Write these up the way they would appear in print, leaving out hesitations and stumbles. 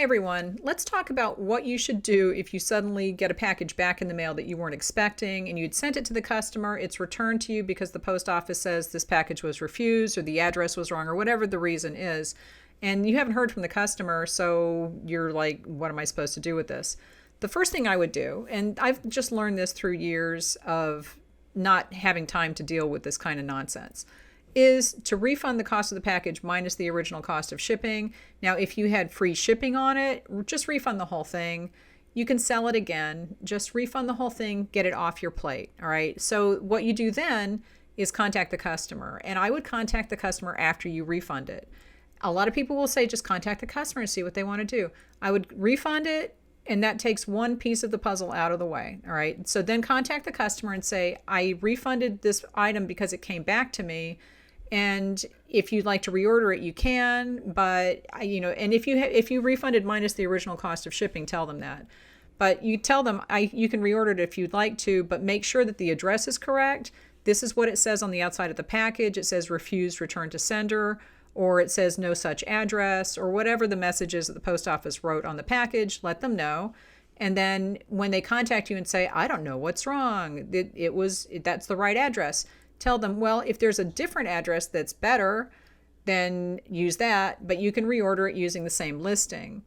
everyone. Let's talk about what you should do if you suddenly get a package back in the mail that you weren't expecting and you'd sent it to the customer. It's returned to you because the post office says this package was refused or the address was wrong or whatever the reason is. And you haven't heard from the customer, so you're like, what am I supposed to do with this? The first thing I would do, and I've just learned this through years of not having time to deal with this kind of nonsense, is to refund the cost of the package minus the original cost of shipping. Now, if you had free shipping on it, just refund the whole thing. You can sell it again. Just refund the whole thing, get it off your plate. All right. So what you do then is contact the customer. And I would contact the customer after you refund it. A lot of people will say just contact the customer and see what they want to do. I would refund it, and that takes one piece of the puzzle out of the way. All right. So then contact the customer and say, I refunded this item because it came back to me. And if you'd like to reorder it, you can, but and if you refunded minus the original cost of shipping, tell them that. But you tell them you can reorder it if you'd like to, but make sure that the address is correct. This is what it says on the outside of the package. It says refused, return to sender, or it says no such address, or whatever the message is that the post office wrote on the package. Let them know. And then when they contact you and say, I don't know what's wrong, that's the right address. Tell them, well, if there's a different address that's better, then use that, but you can reorder it using the same listing.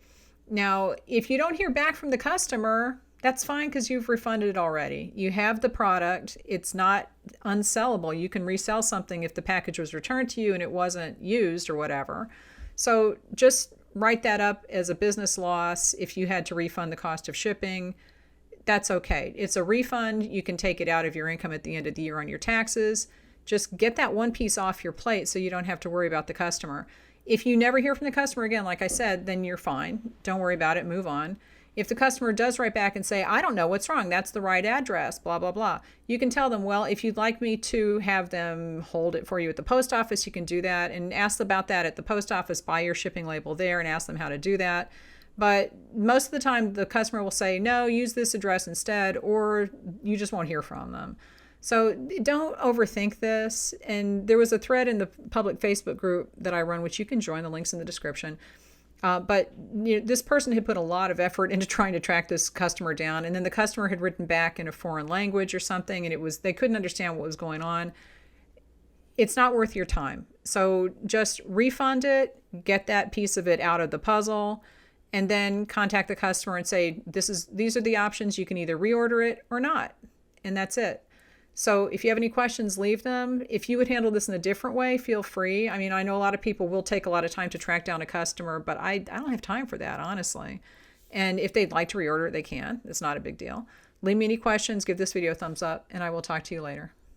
Now, if you don't hear back from the customer, that's fine because you've refunded it already. You have the product. It's not unsellable. You can resell something if the package was returned to you and it wasn't used or whatever. So just write that up as a business loss if you had to refund the cost of shipping. That's okay. It's a refund. You can take it out of your income at the end of the year on your taxes. Just get that one piece off your plate so you don't have to worry about the customer. If you never hear from the customer again, like I said, then you're fine. Don't worry about it. Move on. If the customer does write back and say, I don't know what's wrong, that's the right address, blah, blah, blah, you can tell them, well, if you'd like me to have them hold it for you at the post office, you can do that, and ask about that at the post office. Buy your shipping label there and ask them how to do that. But most of the time, the customer will say, no, use this address instead, or you just won't hear from them. So don't overthink this. And there was a thread in the public Facebook group that I run, which you can join. The link's in the description. But this person had put a lot of effort into trying to track this customer down. And then the customer had written back in a foreign language or something, and they couldn't understand what was going on. It's not worth your time. So just refund it, get that piece of it out of the puzzle, and then contact the customer and say, these are the options. You can either reorder it or not. And that's it. So if you have any questions, leave them. If you would handle this in a different way, feel free. I mean, I know a lot of people will take a lot of time to track down a customer, but I don't have time for that, honestly. And if they'd like to reorder it, they can. It's not a big deal. Leave me any questions, give this video a thumbs up, and I will talk to you later.